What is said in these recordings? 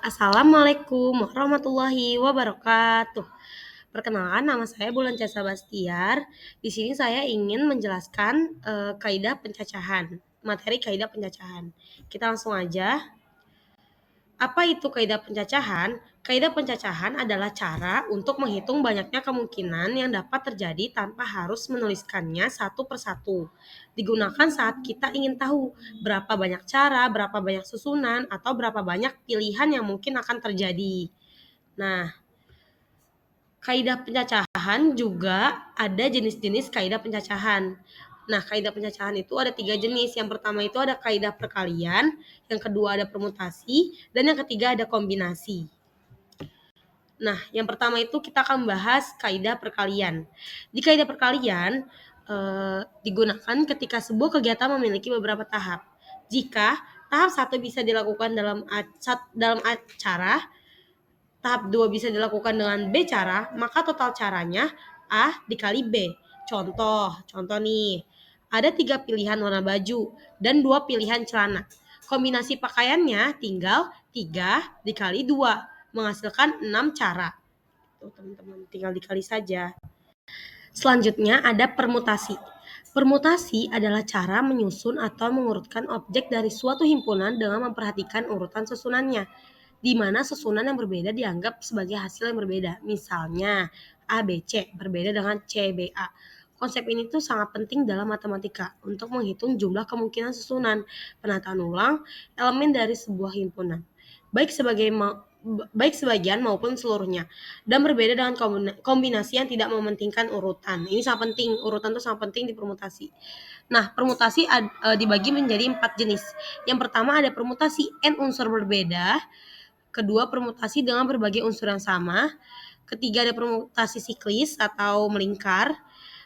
Assalamualaikum warahmatullahi wabarakatuh. Perkenalkan, nama saya Bulan Casa Bastiar. Di sini saya ingin menjelaskan kaidah pencacahan, materi kaidah pencacahan. Kita langsung aja. Apa itu kaidah pencacahan? Kaidah pencacahan adalah cara untuk menghitung banyaknya kemungkinan yang dapat terjadi tanpa harus menuliskannya satu persatu. Digunakan saat kita ingin tahu berapa banyak cara, berapa banyak susunan, atau berapa banyak pilihan yang mungkin akan terjadi. Nah, kaidah pencacahan juga ada jenis-jenis kaidah pencacahan. Nah, kaidah pencacahan itu ada 3 jenis. Yang pertama itu ada kaidah perkalian, yang kedua ada permutasi, dan yang ketiga ada kombinasi. Nah, yang pertama itu kita akan membahas kaidah perkalian. Di kaidah perkalian digunakan ketika sebuah kegiatan memiliki beberapa tahap. Jika tahap 1 bisa dilakukan dalam cara, tahap 2 bisa dilakukan dengan B cara, maka total caranya A dikali B. Contoh nih, ada 3 pilihan warna baju dan 2 pilihan celana. Kombinasi pakaiannya tinggal 3 dikali 2, menghasilkan 6 cara. Tuh teman-teman, tinggal dikali saja. Selanjutnya ada permutasi. Permutasi adalah cara menyusun atau mengurutkan objek dari suatu himpunan dengan memperhatikan urutan susunannya, di mana susunan yang berbeda dianggap sebagai hasil yang berbeda. Misalnya, ABC berbeda dengan CBA. Konsep ini tuh sangat penting dalam matematika untuk menghitung jumlah kemungkinan susunan, penataan ulang, elemen dari sebuah himpunan, baik sebagian maupun seluruhnya, dan berbeda dengan kombinasi yang tidak mementingkan urutan. Ini sangat penting, urutan itu sangat penting di permutasi. Nah, permutasi dibagi menjadi 4 jenis. Yang pertama ada permutasi n unsur berbeda, kedua permutasi dengan berbagai unsur yang sama, ketiga ada permutasi siklis atau melingkar,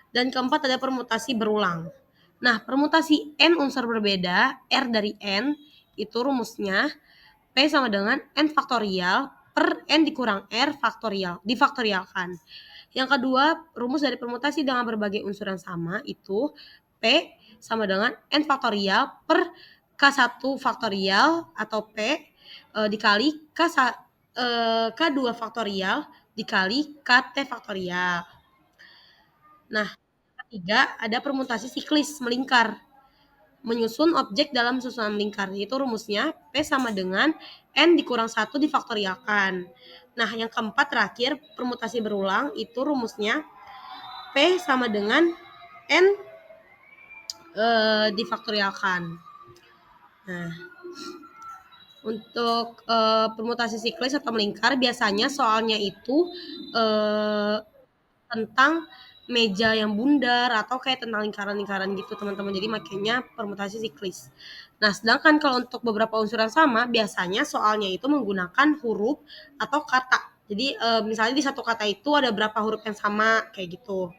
dan keempat ada permutasi berulang. Nah, permutasi n unsur berbeda, R dari n, itu rumusnya P sama dengan N faktorial per N dikurang R faktorial, difaktorialkan. Yang kedua, rumus dari permutasi dengan berbagai unsur yang sama itu P sama dengan N faktorial per K1 faktorial atau P dikali K2 faktorial dikali KT faktorial. Nah, ketiga ada permutasi siklis melingkar, menyusun objek dalam susunan lingkar, yaitu rumusnya P sama dengan N dikurang 1 difaktorialkan. Nah, yang keempat terakhir, permutasi berulang, itu rumusnya P sama dengan N difaktorialkan. Nah, untuk permutasi siklis atau melingkar, biasanya soalnya itu tentang meja yang bundar atau kayak tentang lingkaran-lingkaran gitu teman-teman, jadi makanya permutasi siklis. Nah, sedangkan kalau untuk beberapa unsur yang sama, biasanya soalnya itu menggunakan huruf atau kata. Jadi misalnya di satu kata itu ada berapa huruf yang sama kayak gitu.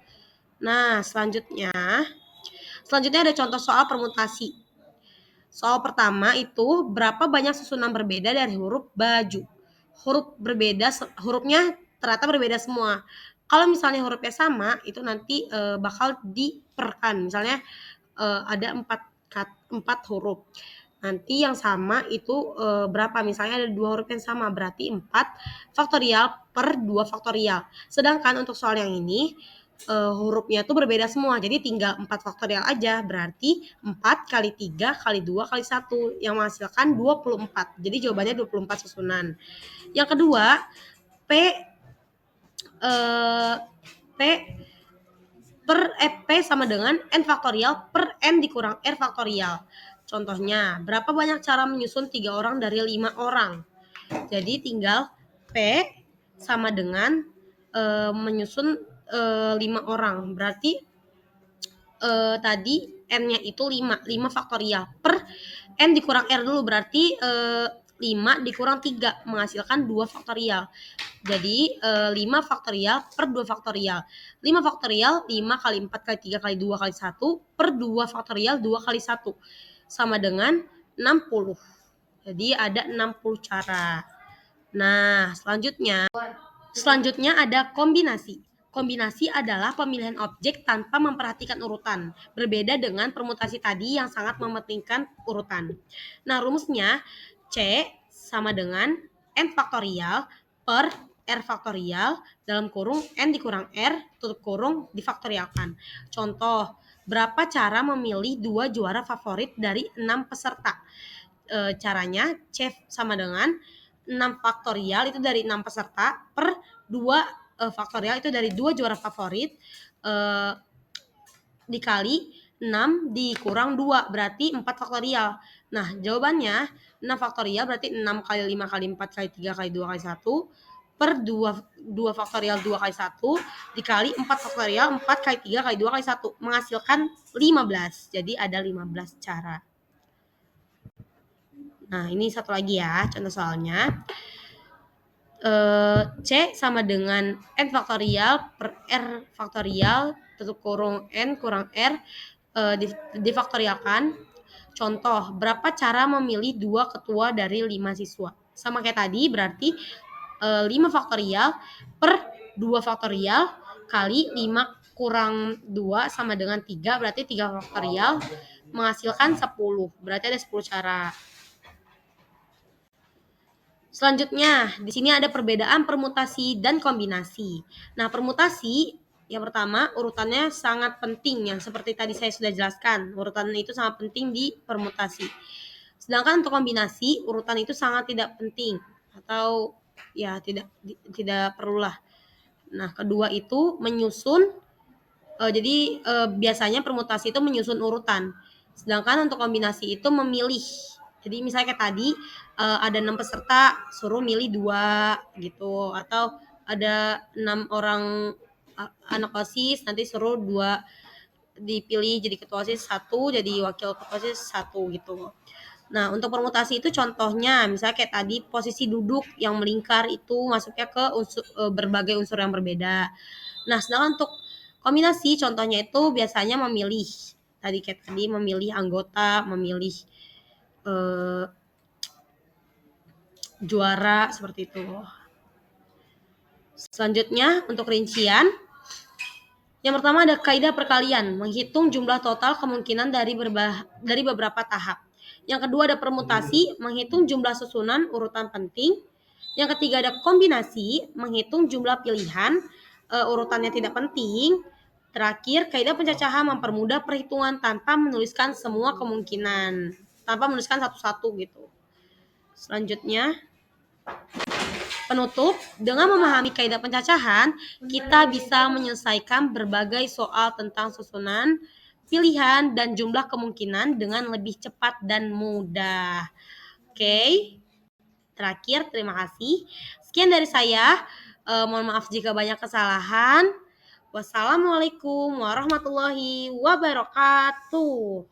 Nah, selanjutnya ada contoh soal permutasi. Soal pertama itu berapa banyak susunan berbeda dari huruf baju. Hurufnya ternyata berbeda semua. Kalau misalnya hurufnya sama, itu nanti bakal diperkan. Misalnya ada 4 huruf. Nanti yang sama itu berapa? Misalnya ada 2 huruf yang sama, berarti 4 faktorial per 2 faktorial. Sedangkan untuk soal yang ini hurufnya tuh berbeda semua, jadi tinggal 4 faktorial aja, berarti 4 kali 3 kali 2 kali 1 yang menghasilkan 24. Jadi jawabannya 24 susunan. Yang kedua, P sama dengan N faktorial per N dikurang R faktorial. Contohnya, berapa banyak cara menyusun 3 orang dari 5 orang? Jadi tinggal P sama dengan menyusun 5 orang. Berarti tadi N-nya itu 5 faktorial per N dikurang R dulu, berarti 5 dikurang 3 menghasilkan 2 faktorial. Jadi 5 faktorial per 2 faktorial. 5 faktorial 5 kali 4 kali 3 kali 2 kali 1 per 2 faktorial 2 kali 1 sama dengan 60. Jadi ada 60 cara. Nah, selanjutnya ada kombinasi. Kombinasi adalah pemilihan objek tanpa memperhatikan urutan, berbeda dengan permutasi tadi yang sangat mementingkan urutan. Nah, rumusnya C sama dengan n faktorial per r faktorial dalam kurung n dikurang r tutup kurung difaktorialkan. Contoh, berapa cara memilih 2 juara favorit dari 6 peserta? Caranya C sama dengan 6 faktorial itu dari 6 peserta per 2 faktorial itu dari 2 juara favorit dikali 6 dikurang 2 berarti 4 faktorial. Nah, jawabannya 6 faktorial berarti 6 kali 5 kali 4 kali 3 kali 2 kali 1 per 2 faktorial 2 kali 1 dikali 4 faktorial 4 kali 3 kali 2 kali 1 menghasilkan 15. Jadi ada 15 cara. Nah, ini satu lagi ya contoh soalnya. C sama dengan n faktorial per r faktorial tutup kurung n kurang r difaktorialkan. Contoh, berapa cara memilih 2 ketua dari 5 siswa? Sama kayak tadi, berarti 5 faktorial per 2 faktorial kali 5 kurang 2 sama dengan 3, berarti 3 faktorial menghasilkan 10. Berarti ada 10 cara. Selanjutnya, di sini ada perbedaan permutasi dan kombinasi. Nah, permutasi yang pertama, urutannya sangat penting yang seperti tadi saya sudah jelaskan. Urutan itu sangat penting di permutasi. Sedangkan untuk kombinasi, urutan itu sangat tidak penting atau ya tidak perlulah. Nah, kedua itu menyusun jadi biasanya permutasi itu menyusun urutan. Sedangkan untuk kombinasi itu memilih. Jadi misalnya kayak tadi ada 6 peserta suruh milih 2 gitu atau ada 6 orang anak OSIS nanti suruh 2 dipilih jadi ketua OSIS 1, jadi wakil ketua OSIS 1 gitu. Nah, untuk permutasi itu contohnya misalnya kayak tadi posisi duduk yang melingkar itu masuknya ke berbagai unsur yang berbeda. Nah, sedangkan untuk kombinasi contohnya itu biasanya memilih kayak tadi memilih anggota, memilih juara seperti itu. Selanjutnya untuk rincian, yang pertama ada kaidah perkalian, menghitung jumlah total kemungkinan dari beberapa tahap. Yang kedua ada permutasi, menghitung jumlah susunan urutan penting. Yang ketiga ada kombinasi, menghitung jumlah pilihan urutannya tidak penting. Terakhir, kaidah pencacahan mempermudah perhitungan tanpa menuliskan semua kemungkinan, tanpa menuliskan satu-satu gitu. Selanjutnya, penutup, dengan memahami kaidah pencacahan, kita bisa menyelesaikan berbagai soal tentang susunan, pilihan, dan jumlah kemungkinan dengan lebih cepat dan mudah. Oke, terakhir terima kasih. Sekian dari saya. Mohon maaf jika banyak kesalahan. Wassalamualaikum warahmatullahi wabarakatuh.